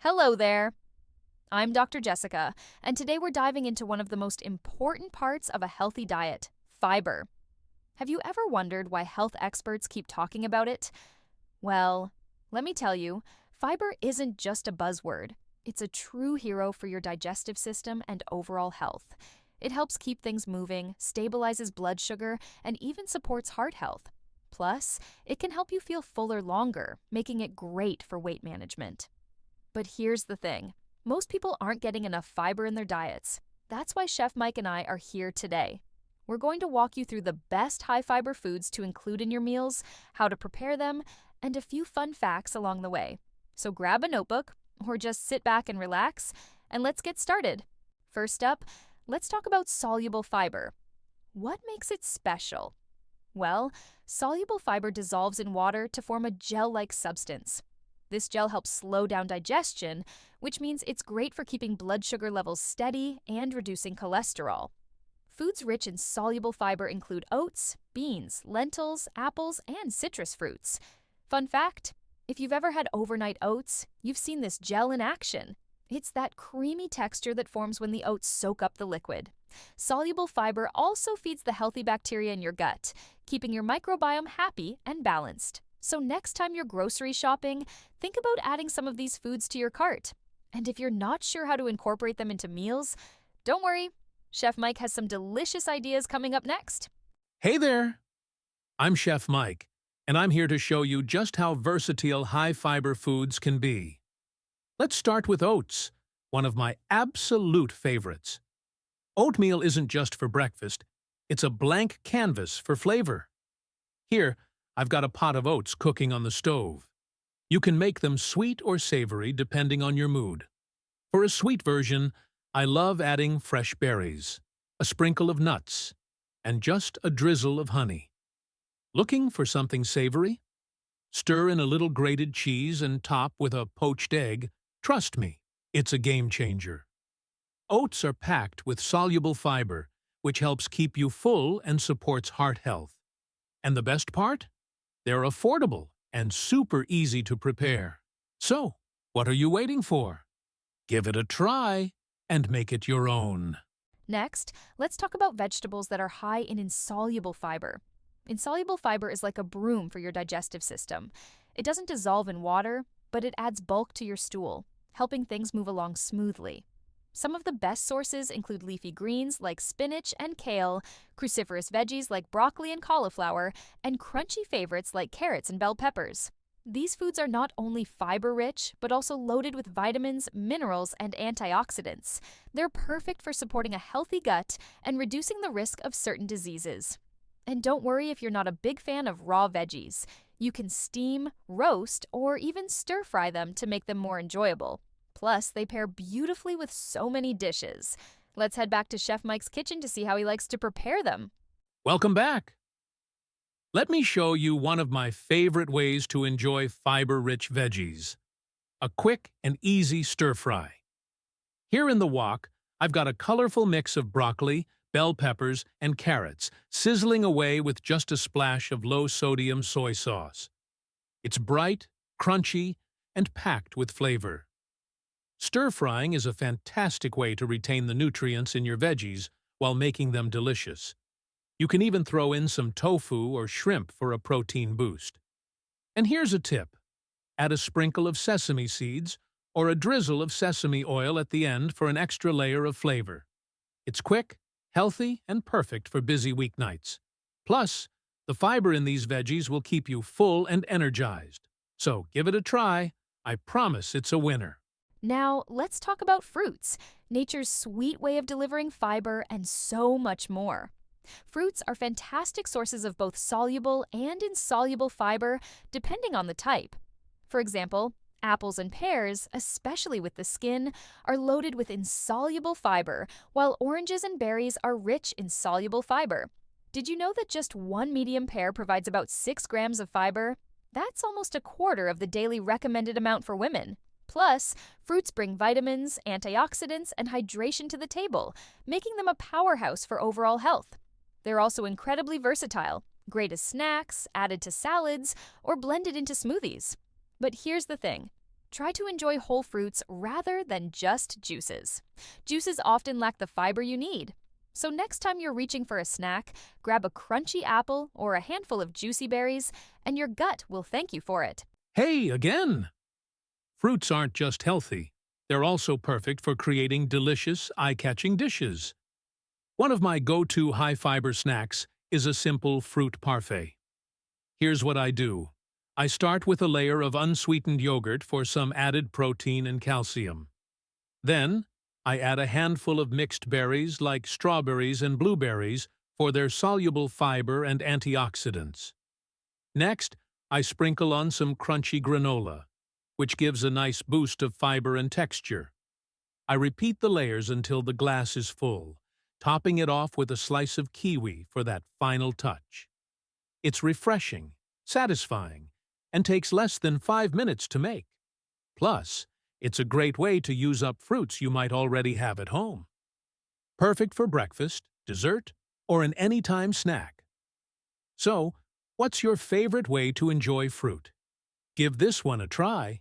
Hello there. I'm Dr. Jessica, and today we're diving into one of the most important parts of a healthy diet fiber. Have you ever wondered why health experts keep talking about it? Well, let me tell you, fiber isn't just a buzzword. It's a true hero for your digestive system and overall health. It helps keep things moving, stabilizes blood sugar, and even supports heart health. Plus, it can help you feel fuller longer, making it great for weight management. But here's the thing. Most people aren't getting enough fiber in their diets. That's why Chef Mike and I are here today. We're going to walk you through the best high-fiber foods to include in your meals, how to prepare them, and a few fun facts along the way. So grab a notebook, or just sit back and relax, and let's get started. First up, let's talk about soluble fiber. What makes it special? Well, soluble fiber dissolves in water to form a gel-like substance. This gel helps slow down digestion, which means it's great for keeping blood sugar levels steady and reducing cholesterol. Foods rich in soluble fiber include oats, beans, lentils, apples, and citrus fruits. Fun fact, if you've ever had overnight oats, you've seen this gel in action. It's that creamy texture that forms when the oats soak up the liquid. Soluble fiber also feeds the healthy bacteria in your gut, keeping your microbiome happy and balanced. So next time you're grocery shopping, think about adding some of these foods to your cart. And if you're not sure how to incorporate them into meals, don't worry, Chef Mike has some delicious ideas coming up next. Hey there! I'm Chef Mike, and I'm here to show you just how versatile high-fiber foods can be. Let's start with oats, one of my absolute favorites. Oatmeal isn't just for breakfast, it's a blank canvas for flavor. Here, I've got a pot of oats cooking on the stove. You can make them sweet or savory depending on your mood. For a sweet version, I love adding fresh berries, a sprinkle of nuts, and just a drizzle of honey. Looking for something savory? Stir in a little grated cheese and top with a poached egg. Trust me, it's a game changer. Oats are packed with soluble fiber, which helps keep you full and supports heart health. And the best part? They're affordable and super easy to prepare. So, what are you waiting for? Give it a try and make it your own. Next, let's talk about vegetables that are high in insoluble fiber. Insoluble fiber is like a broom for your digestive system. It doesn't dissolve in water, but it adds bulk to your stool, helping things move along smoothly. Some of the best sources include leafy greens like spinach and kale, cruciferous veggies like broccoli and cauliflower, and crunchy favorites like carrots and bell peppers. These foods are not only fiber-rich, but also loaded with vitamins, minerals, and antioxidants. They're perfect for supporting a healthy gut and reducing the risk of certain diseases. And don't worry if you're not a big fan of raw veggies. You can steam, roast, or even stir-fry them to make them more enjoyable. Plus, they pair beautifully with so many dishes. Let's head back to Chef Mike's kitchen to see how he likes to prepare them. Welcome back! Let me show you one of my favorite ways to enjoy fiber-rich veggies. A quick and easy stir-fry. Here in the wok, I've got a colorful mix of broccoli, bell peppers, and carrots, sizzling away with just a splash of low-sodium soy sauce. It's bright, crunchy, and packed with flavor. Stir-frying is a fantastic way to retain the nutrients in your veggies while making them delicious. You can even throw in some tofu or shrimp for a protein boost. And here's a tip. Add a sprinkle of sesame seeds or a drizzle of sesame oil at the end for an extra layer of flavor. It's quick, healthy, and perfect for busy weeknights. Plus, the fiber in these veggies will keep you full and energized. So give it a try. I promise it's a winner. Now, let's talk about fruits, nature's sweet way of delivering fiber and so much more. Fruits are fantastic sources of both soluble and insoluble fiber, depending on the type. For example, apples and pears, especially with the skin, are loaded with insoluble fiber, while oranges and berries are rich in soluble fiber. Did you know that just one medium pear provides about 6 grams of fiber? That's almost a quarter of the daily recommended amount for women. Plus, fruits bring vitamins, antioxidants, and hydration to the table, making them a powerhouse for overall health. They're also incredibly versatile, great as snacks, added to salads, or blended into smoothies. But here's the thing. Try to enjoy whole fruits rather than just juices. Juices often lack the fiber you need. So, next time you're reaching for a snack, grab a crunchy apple or a handful of juicy berries, and your gut will thank you for it. Hey, again! Fruits aren't just healthy, they're also perfect for creating delicious, eye-catching dishes. One of my go-to high-fiber snacks is a simple fruit parfait. Here's what I do. I start with a layer of unsweetened yogurt for some added protein and calcium. Then, I add a handful of mixed berries like strawberries and blueberries for their soluble fiber and antioxidants. Next, I sprinkle on some crunchy granola, which gives a nice boost of fiber and texture. I repeat the layers until the glass is full, topping it off with a slice of kiwi for that final touch. It's refreshing, satisfying, and takes less than 5 minutes to make. Plus, it's a great way to use up fruits you might already have at home. Perfect for breakfast, dessert, or an anytime snack. So, what's your favorite way to enjoy fruit? Give this one a try.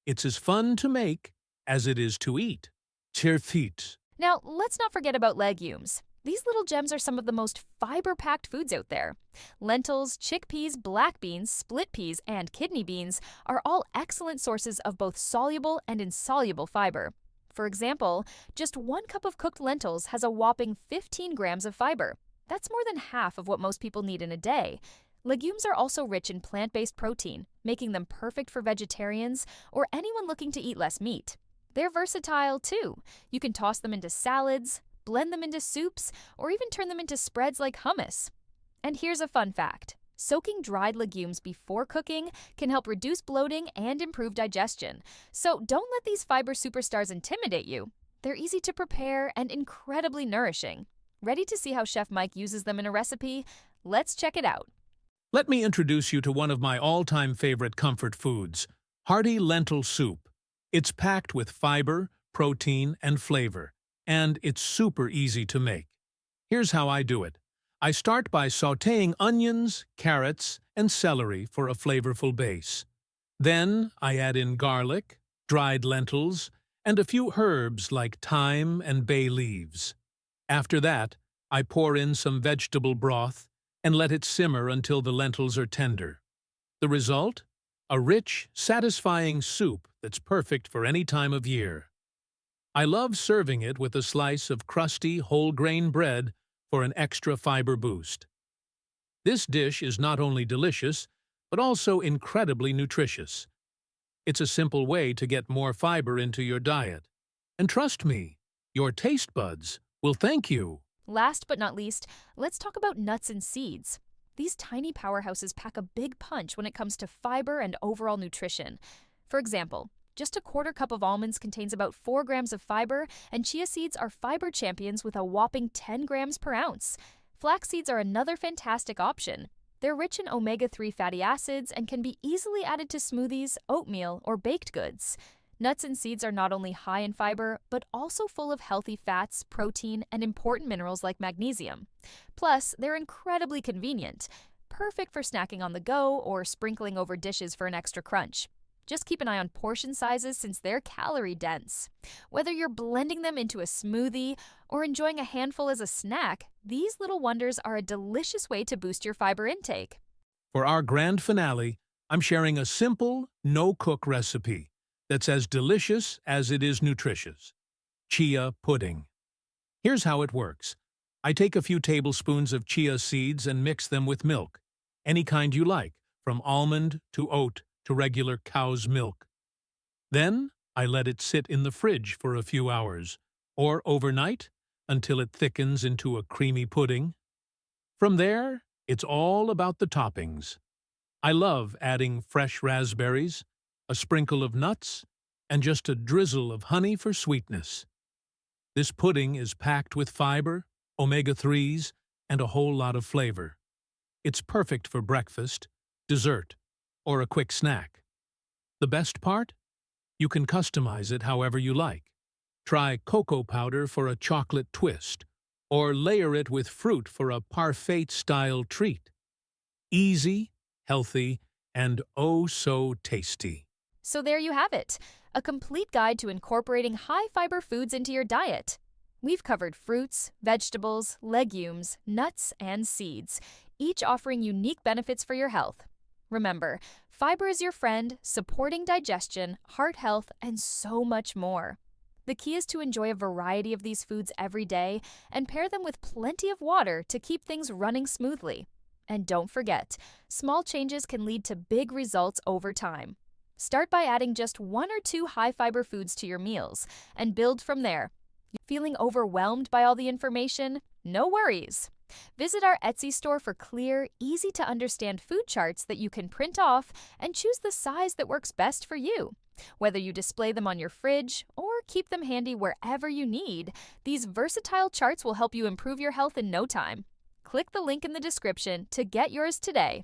It's as fun to make as it is to eat. Cheers. Now, let's not forget about legumes. These little gems are some of the most fiber-packed foods out there. Lentils, chickpeas, black beans, split peas, and kidney beans are all excellent sources of both soluble and insoluble fiber. For example, just 1 cup of cooked lentils has a whopping 15 grams of fiber. That's more than half of what most people need in a day. Legumes are also rich in plant-based protein, making them perfect for vegetarians or anyone looking to eat less meat. They're versatile, too. You can toss them into salads, blend them into soups, or even turn them into spreads like hummus. And here's a fun fact. Soaking dried legumes before cooking can help reduce bloating and improve digestion. So don't let these fiber superstars intimidate you. They're easy to prepare and incredibly nourishing. Ready to see how Chef Mike uses them in a recipe? Let's check it out. Let me introduce you to one of my all-time favorite comfort foods, hearty lentil soup. It's packed with fiber, protein, and flavor, and it's super easy to make. Here's how I do it. I start by sautéing onions, carrots, and celery for a flavorful base. Then I add in garlic, dried lentils, and a few herbs like thyme and bay leaves. After that, I pour in some vegetable broth and let it simmer until the lentils are tender. The result? A rich, satisfying soup that's perfect for any time of year. I love serving it with a slice of crusty, whole-grain bread for an extra fiber boost. This dish is not only delicious, but also incredibly nutritious. It's a simple way to get more fiber into your diet. And trust me, your taste buds will thank you. Last but not least, let's talk about nuts and seeds. These tiny powerhouses pack a big punch when it comes to fiber and overall nutrition. For example, just a 1/4 cup of almonds contains about 4 grams of fiber, and chia seeds are fiber champions with a whopping 10 grams per ounce. Flax seeds are another fantastic option. They're rich in omega-3 fatty acids and can be easily added to smoothies, oatmeal, or baked goods. Nuts and seeds are not only high in fiber, but also full of healthy fats, protein, and important minerals like magnesium. Plus, they're incredibly convenient, perfect for snacking on the go or sprinkling over dishes for an extra crunch. Just keep an eye on portion sizes since they're calorie-dense. Whether you're blending them into a smoothie or enjoying a handful as a snack, these little wonders are a delicious way to boost your fiber intake. For our grand finale, I'm sharing a simple, no-cook recipe that's as delicious as it is nutritious. Chia pudding. Here's how it works. I take a few tablespoons of chia seeds and mix them with milk, any kind you like, from almond to oat to regular cow's milk. Then, I let it sit in the fridge for a few hours, or overnight, until it thickens into a creamy pudding. From there, it's all about the toppings. I love adding fresh raspberries, a sprinkle of nuts, and just a drizzle of honey for sweetness. This pudding is packed with fiber, omega-3s, and a whole lot of flavor. It's perfect for breakfast, dessert, or a quick snack. The best part? You can customize it however you like. Try cocoa powder for a chocolate twist, or layer it with fruit for a parfait-style treat. Easy, healthy, and oh so tasty. So there you have it, a complete guide to incorporating high-fiber foods into your diet. We've covered fruits, vegetables, legumes, nuts, and seeds, each offering unique benefits for your health. Remember, fiber is your friend, supporting digestion, heart health, and so much more. The key is to enjoy a variety of these foods every day and pair them with plenty of water to keep things running smoothly. And don't forget, small changes can lead to big results over time. Start by adding just 1 or 2 high-fiber foods to your meals and build from there. Feeling overwhelmed by all the information? No worries. Visit our Etsy store for clear, easy-to-understand food charts that you can print off and choose the size that works best for you. Whether you display them on your fridge or keep them handy wherever you need, these versatile charts will help you improve your health in no time. Click the link in the description to get yours today.